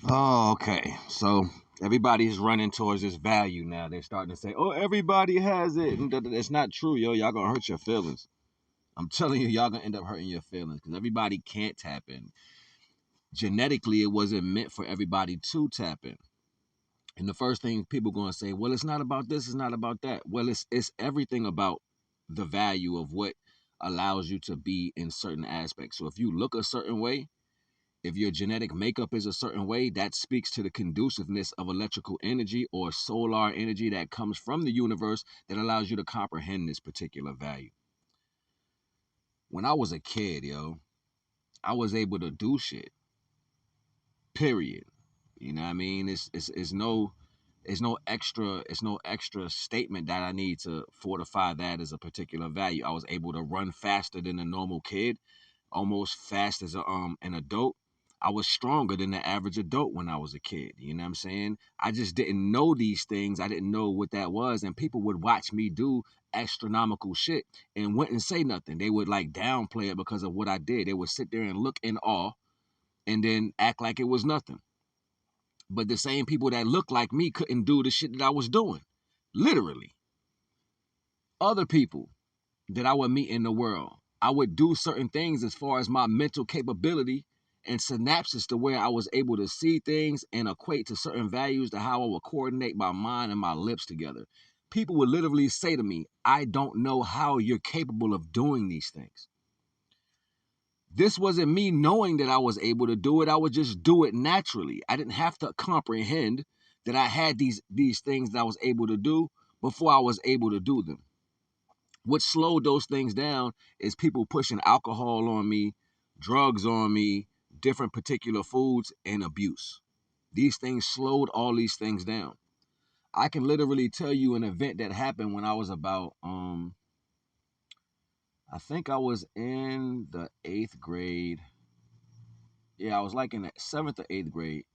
Oh, okay. So everybody's running towards this value now. They're starting to say, "Oh, everybody has it." And it's not true, yo. Y'all gonna hurt your feelings. I'm telling you, y'all gonna end up hurting your feelings because everybody can't tap in. Genetically, it wasn't meant for everybody to tap in. And the first thing people gonna say, "Well, it's not about this. It's not about that." Well, it's everything about the value of what allows you to be in certain aspects. So if you look a certain way, if your genetic makeup is a certain way, that speaks to the conduciveness of electrical energy or solar energy that comes from the universe that allows you to comprehend this particular value. When I was a kid, yo, I was able to do shit. Period. You know what I mean? It's no extra statement that I need to fortify that as a particular value. I was able to run faster than a normal kid, almost fast as an adult. I was stronger than the average adult when I was a kid. You know what I'm saying? I just didn't know these things. I didn't know what that was. And people would watch me do astronomical shit and wouldn't say nothing. They would like downplay it because of what I did. They would sit there and look in awe and then act like it was nothing. But the same people that looked like me couldn't do the shit that I was doing. Literally. Other people that I would meet in the world, I would do certain things as far as my mental capability and synapses to where I was able to see things and equate to certain values to how I would coordinate my mind and my lips together. People would literally say to me, "I don't know how you're capable of doing these things." This wasn't me knowing that I was able to do it. I would just do it naturally. I didn't have to comprehend that I had these things that I was able to do before I was able to do them. What slowed those things down is people pushing alcohol on me, drugs on me, different particular foods, and abuse. These things slowed all these things down. I can literally tell you an event that happened when I was about I think I was in the 8th grade. Yeah, I was like in the 7th or 8th grade.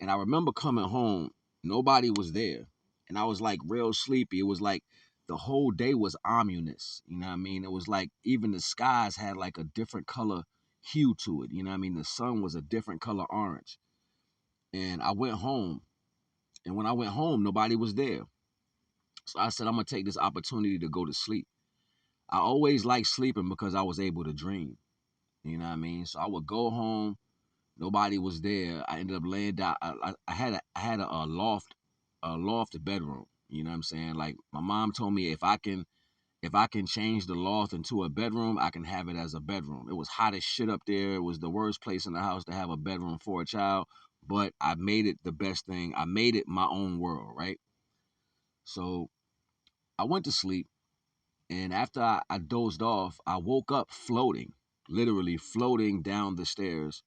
And I remember coming home, nobody was there. And I was like real sleepy. It was like the whole day was ominous. You know what I mean? It was like even the skies had like a different color hue to it. You know what I mean? The sun was a different color orange. And I went home. And when I went home, nobody was there. So I said, I'm going to take this opportunity to go to sleep. I always liked sleeping because I was able to dream. You know what I mean? So I would go home. Nobody was there. I ended up laying down. I had a loft bedroom. You know what I'm saying? Like my mom told me if I can change the loft into a bedroom, I can have it as a bedroom. It was hot as shit up there. It was the worst place in the house to have a bedroom for a child, but I made it the best thing. I made it my own world, right? So I went to sleep, and after I dozed off, I woke up floating, literally floating down the stairs,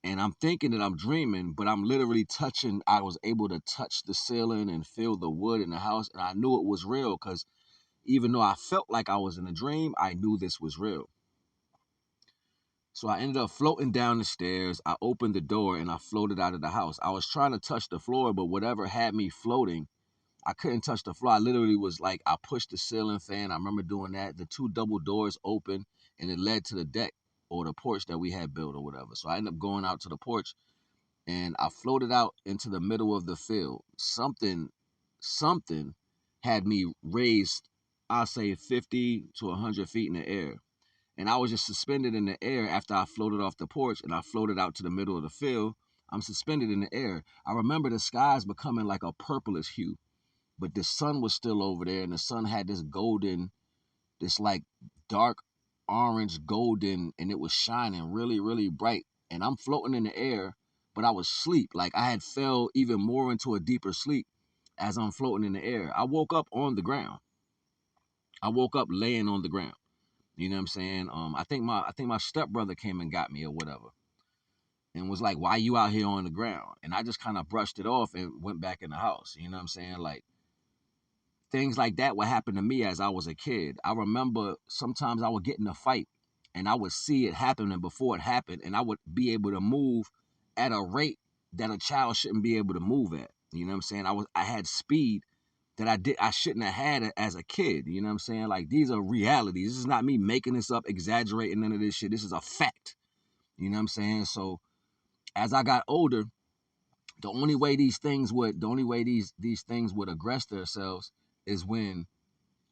and I'm thinking that I'm dreaming, but I'm literally touching. I was able to touch the ceiling and feel the wood in the house, and I knew it was real because even though I felt like I was in a dream, I knew this was real. So I ended up floating down the stairs. I opened the door and I floated out of the house. I was trying to touch the floor, but whatever had me floating, I couldn't touch the floor. I literally was like, I pushed the ceiling fan. I remember doing that. The two double doors open and it led to the deck or the porch that we had built or whatever. So I ended up going out to the porch and I floated out into the middle of the field. Something had me raised, I'll say 50 to 100 feet in the air. And I was just suspended in the air after I floated off the porch and I floated out to the middle of the field. I'm suspended in the air. I remember the skies becoming like a purplish hue, but the sun was still over there and the sun had this golden, this like dark orange golden, and it was shining really, really bright. And I'm floating in the air, but I was asleep. Like I had fell even more into a deeper sleep as I'm floating in the air. I woke up on the ground. I woke up laying on the ground. You know what I'm saying? I think my stepbrother came and got me or whatever, and was like, "Why you out here on the ground?" And I just kind of brushed it off and went back in the house. You know what I'm saying? Like things like that would happen to me as I was a kid. I remember sometimes I would get in a fight and I would see it happening before it happened, and I would be able to move at a rate that a child shouldn't be able to move at. You know what I'm saying? I had speed that I shouldn't have had it as a kid. You know what I'm saying? Like these are realities. This is not me making this up, exaggerating none of this shit. This is a fact. You know what I'm saying? So as I got older, The only way these things would aggress themselves is when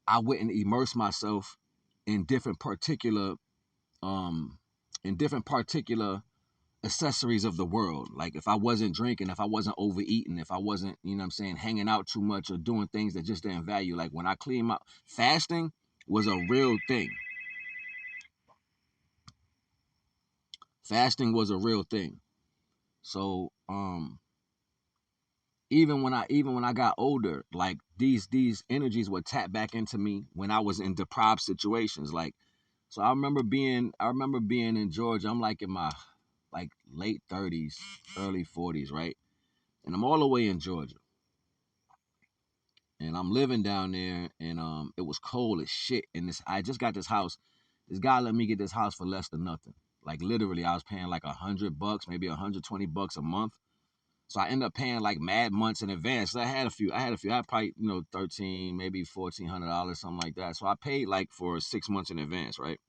I wouldn't immerse myself in um different particular accessories of the world. Like if I wasn't drinking, if I wasn't overeating, if I wasn't, you know what I'm saying, hanging out too much or doing things that just didn't value. Like when I clean my fasting was a real thing. Fasting was a real thing. So even when I got older, like these energies would tap back into me when I was in deprived situations. Like so I remember being in Georgia. I'm like in my like late 30s, early 40s, right? And I'm all the way in Georgia. And I'm living down there, and it was cold as shit. And this I just got this house. This guy let me get this house for less than nothing. Like literally, I was paying like $100, maybe $120 a month. So I ended up paying like mad months in advance. So I had a few. I had probably, you know, 13, maybe $1,400, something like that. So I paid like for 6 months in advance, right?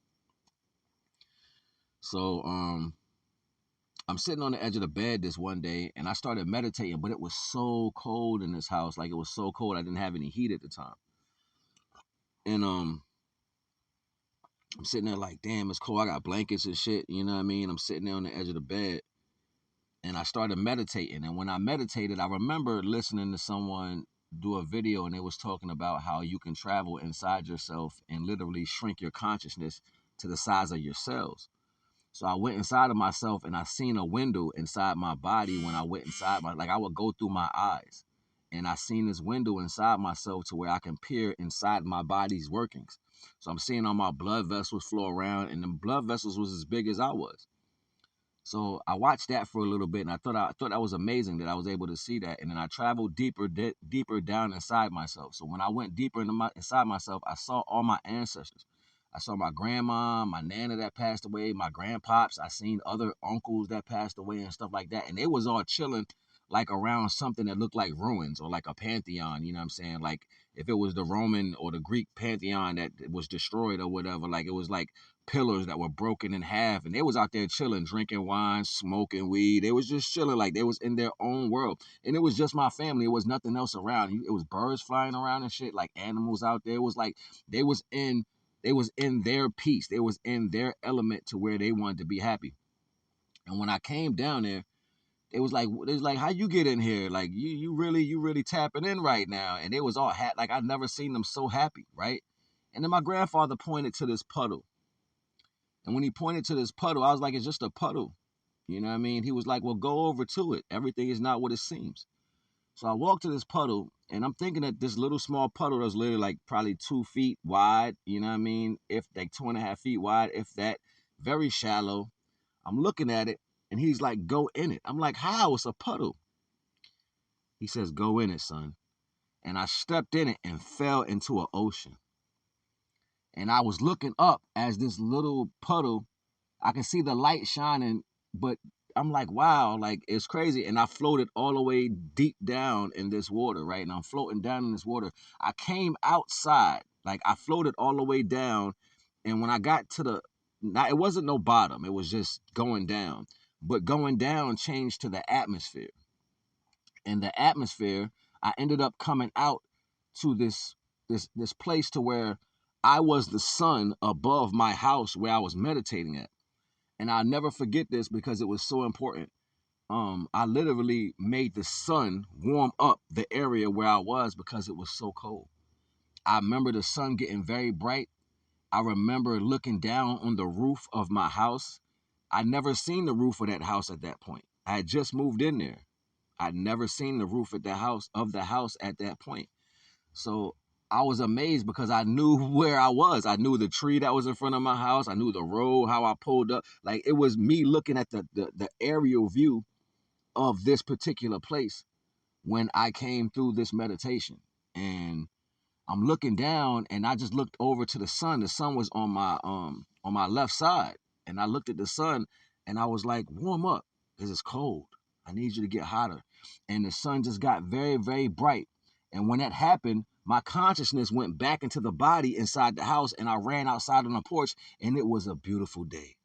So I'm sitting on the edge of the bed this one day, and I started meditating, but it was so cold in this house. Like it was so cold, I didn't have any heat at the time. And I'm sitting there like, damn, it's cold. I got blankets and shit. You know what I mean? I'm sitting there on the edge of the bed, and I started meditating. And when I meditated, I remember listening to someone do a video, and they was talking about how you can travel inside yourself and literally shrink your consciousness to the size of your cells. So I went inside of myself, and I seen a window inside my body. When I went inside like I would go through my eyes, and I seen this window inside myself to where I can peer inside my body's workings. So I'm seeing all my blood vessels flow around, and the blood vessels was as big as I was. So I watched that for a little bit, and I thought that was amazing that I was able to see that. And then I traveled deeper down inside myself. So when I went deeper inside myself, I saw all my ancestors. I saw my grandma, my nana that passed away, my grandpops. I seen other uncles that passed away and stuff like that, and they was all chilling like around something that looked like ruins or like a pantheon. You know what I'm saying? Like if it was the Roman or the Greek pantheon that was destroyed or whatever, like it was like pillars that were broken in half, and they was out there chilling, drinking wine, smoking weed. They was just chilling, like they was in their own world. And it was just my family. It was nothing else around. It was birds flying around and shit, like animals out there. It was like they was in they was in their peace. They was in their element to where they wanted to be happy. And when I came down there, it was like how you get in here? Like you really tapping in right now. And they was all like I'd never seen them so happy, right? And then my grandfather pointed to this puddle. And when he pointed to this puddle, I was like, it's just a puddle. You know what I mean? He was like, well, go over to it. Everything is not what it seems. So I walked to this puddle, and I'm thinking that this little small puddle that's literally like probably 2 feet wide, you know what I mean? If like 2.5 feet wide, if that, very shallow. I'm looking at it, and he's like, go in it. I'm like, how? It's a puddle. He says, go in it, son. And I stepped in it and fell into an ocean. And I was looking up as this little puddle, I can see the light shining, but I'm like, wow, like it's crazy. And I floated all the way deep down in this water, right? And I'm floating down in this water. I came outside, like I floated all the way down. And when I got to it wasn't no bottom, it was just going down. But going down changed to the atmosphere. And the atmosphere, I ended up coming out to this place to where I was the sun above my house where I was meditating at. And I'll never forget this because it was so important. I literally made the sun warm up the area where I was because it was so cold. I remember the sun getting very bright. I remember looking down on the roof of my house. I'd never seen the roof of that house at that point. I had just moved in there. I'd never seen the roof at the house at that point. So I was amazed because I knew where I was. I knew the tree that was in front of my house. I knew the road, how I pulled up. Like it was me looking at the aerial view of this particular place when I came through this meditation. And I'm looking down, and I just looked over to the sun. The sun was on my left side. And I looked at the sun, and I was like, warm up because it's cold. I need you to get hotter. And the sun just got very, very bright. And when that happened, my consciousness went back into the body inside the house, and I ran outside on the porch, and it was a beautiful day.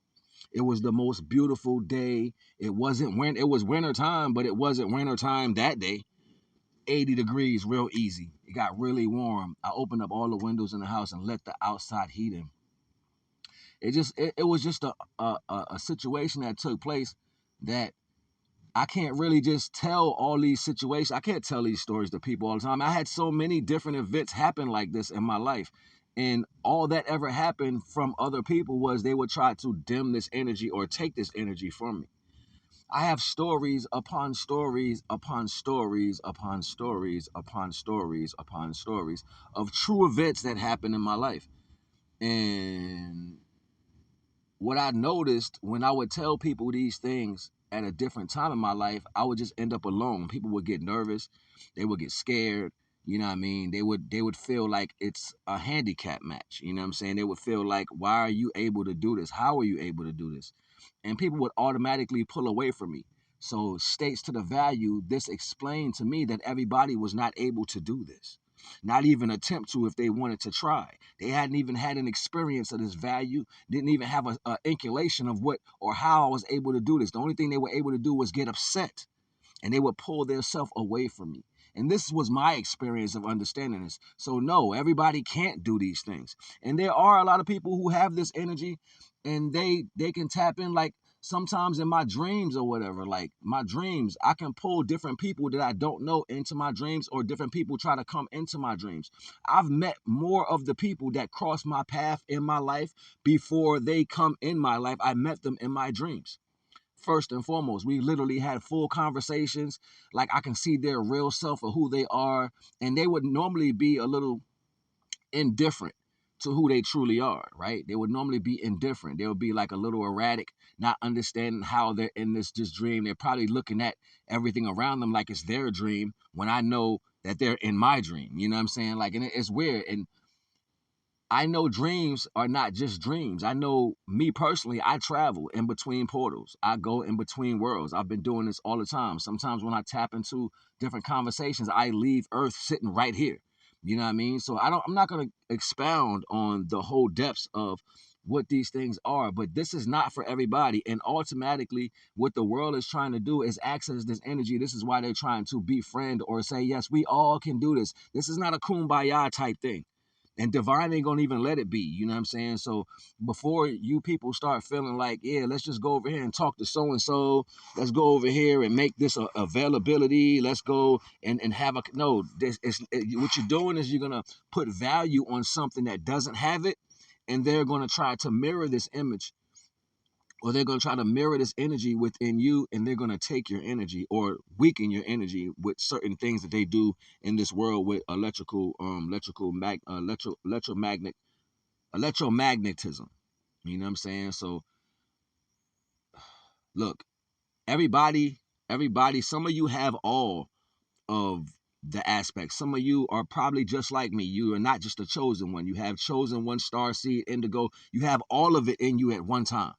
It was the most beautiful day. It wasn't when it was winter time, but it wasn't winter time that day. 80 degrees, real easy. It got really warm. I opened up all the windows in the house and let the outside heat in. It was just a situation that took place that I can't really just tell all these situations. I can't tell these stories to people all the time. I had so many different events happen like this in my life. And all that ever happened from other people was they would try to dim this energy or take this energy from me. I have stories upon stories upon stories upon stories upon stories upon stories of true events that happened in my life. And what I noticed when I would tell people these things at a different time in my life, I would just end up alone. People would get nervous, they would get scared. You know what I mean? They would feel like it's a handicap match. You know what I'm saying? They would feel like, why are you able to do this? How are you able to do this? And people would automatically pull away from me. So states to the value, this explained to me that everybody was not able to do this, not even attempt to if they wanted to try. They hadn't even had an experience of this value, didn't even have a inculation of what or how I was able to do this. The only thing they were able to do was get upset, and they would pull their self away from me. And this was my experience of understanding this. So no, everybody can't do these things. And there are a lot of people who have this energy and they can tap in, like sometimes in my dreams or whatever. Like my dreams, I can pull different people that I don't know into my dreams, or different people try to come into my dreams. I've met more of the people that cross my path in my life before they come in my life. I met them in my dreams. First and foremost, we literally had full conversations. Like I can see their real self or who they are, and they would normally be a little indifferent to who they truly are, right? They would normally be indifferent. They would be like a little erratic, not understanding how they're in this just dream. They're probably looking at everything around them like it's their dream, when I know that they're in my dream. You know what I'm saying? Like, and it's weird. And I know dreams are not just dreams. I know, me personally, I travel in between portals. I go in between worlds. I've been doing this all the time. Sometimes when I tap into different conversations, I leave Earth sitting right here. You know what I mean? So I'm not gonna expound on the whole depths of what these things are, but this is not for everybody. And automatically, what the world is trying to do is access this energy. This is why they're trying to befriend or say, yes, we all can do this. This is not a kumbaya type thing. And divine ain't gonna even let it be. You know what I'm saying? So before you people start feeling like, yeah, let's just go over here and talk to so and so. Let's go over here and make this a availability. Let's go and have a no. What you're doing is you're gonna put value on something that doesn't have it, and they're gonna try to mirror this image, or they're going to try to mirror this energy within you, and they're going to take your energy or weaken your energy with certain things that they do in this world with electromagnetism. You know what I'm saying? So look, everybody, some of you have all of the aspects. Some of you are probably just like me. You are not just a chosen one. You have chosen one, star seed, indigo. You have all of it in you at one time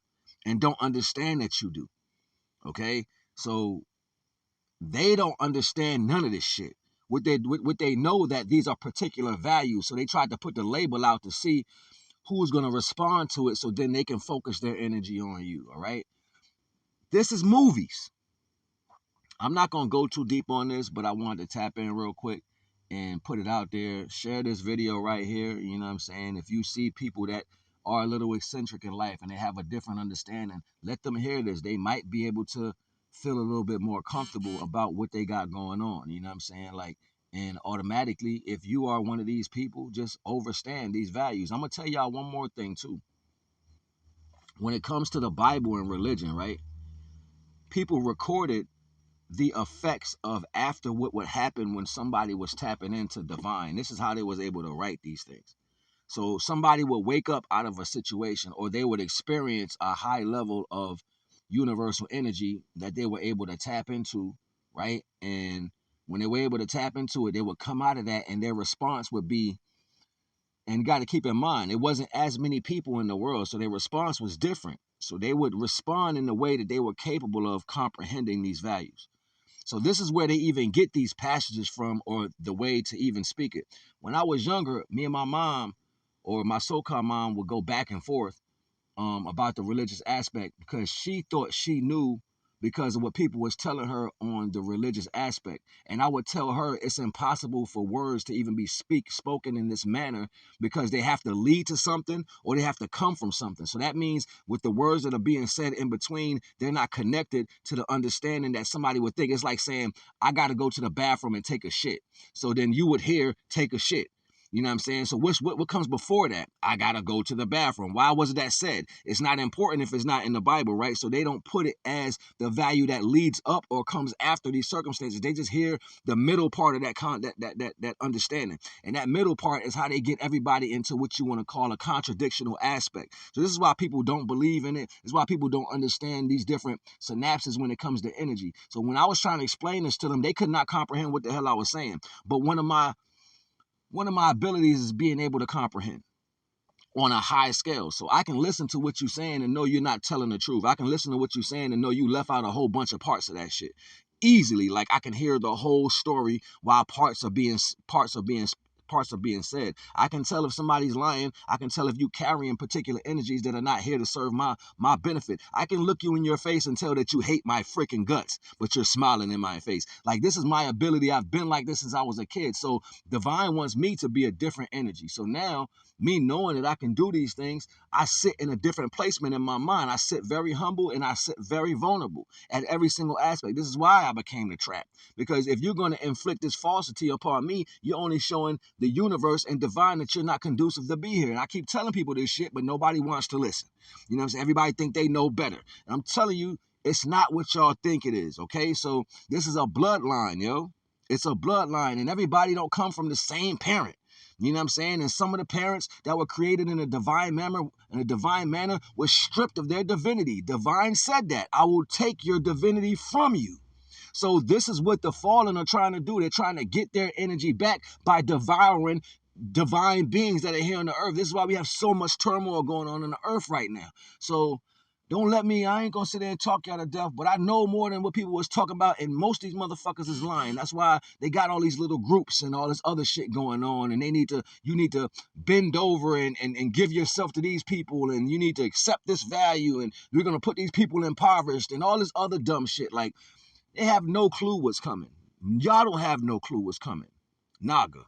and don't understand that you do. Okay? So they don't understand none of this shit. What they know, that these are particular values. So they tried to put the label out to see who's going to respond to it, so then they can focus their energy on you. All right. This is movies. I'm not going to go too deep on this, but I wanted to tap in real quick and put it out there. Share this video right here. You know what I'm saying? If you see people that are a little eccentric in life and they have a different understanding, let them hear this. They might be able to feel a little bit more comfortable about what they got going on. You know what I'm saying? Like, and automatically, if you are one of these people, just understand these values. I'm going to tell y'all one more thing too. When it comes to the Bible and religion, right? People recorded the effects of after what would happen when somebody was tapping into divine. This is how they was able to write these things. So somebody would wake up out of a situation, or they would experience a high level of universal energy that they were able to tap into, right? And when they were able to tap into it, they would come out of that, and their response would be, and you got to keep in mind, it wasn't as many people in the world, so their response was different. So they would respond in the way that they were capable of comprehending these values. So this is where they even get these passages from, or the way to even speak it. When I was younger, me and my mom, or my so-called mom, would go back and forth about the religious aspect because she thought she knew because of what people was telling her on the religious aspect. And I would tell her it's impossible for words to even be spoken in this manner because they have to lead to something or they have to come from something. So that means with the words that are being said in between, they're not connected to the understanding that somebody would think. It's like saying, I got to go to the bathroom and take a shit. So then you would hear, take a shit. You know what I'm saying? So what comes before that? I gotta go to the bathroom. Why wasn't that said? It's not important if it's not in the Bible, right? So they don't put it as the value that leads up or comes after these circumstances. They just hear the middle part of that understanding. And that middle part is how they get everybody into what you want to call a contradictional aspect. So this is why people don't believe in it. This is why people don't understand these different synapses when it comes to energy. So when I was trying to explain this to them, they could not comprehend what the hell I was saying. But one of my abilities is being able to comprehend on a high scale. So I can listen to what you're saying and know you're not telling the truth. I can listen to what you're saying and know you left out a whole bunch of parts of that shit easily. Like I can hear the whole story while parts are being said. I can tell if somebody's lying. I can tell if you carrying particular energies that are not here to serve my benefit. I can look you in your face and tell that you hate my freaking guts, but you're smiling in my face. Like this is my ability. I've been like this since I was a kid. So divine wants me to be a different energy. So now me knowing that I can do these things, I sit in a different placement in my mind. I sit very humble and I sit very vulnerable at every single aspect. This is why I became the trap. Because if you're going to inflict this falsity upon me, you're only showing the universe and divine that you're not conducive to be here. And I keep telling people this shit, but nobody wants to listen. You know what I'm saying? Everybody think they know better. And I'm telling you, it's not what y'all think it is, okay? So this is a bloodline, yo. It's a bloodline, and everybody don't come from the same parent. You know what I'm saying? And some of the parents that were created in a divine manner were stripped of their divinity. Divine said that I will take your divinity from you. So this is what the fallen are trying to do. They're trying to get their energy back by devouring divine beings that are here on the earth. This is why we have so much turmoil going on the earth right now. So don't let me, I ain't gonna sit there and talk y'all to death, but I know more than what people was talking about, and most of these motherfuckers is lying. That's why they got all these little groups and all this other shit going on, and you need to bend over and give yourself to these people, and you need to accept this value, and we're gonna put these people impoverished, and all this other dumb shit. Like, they have no clue what's coming. Y'all don't have no clue what's coming. NAGA.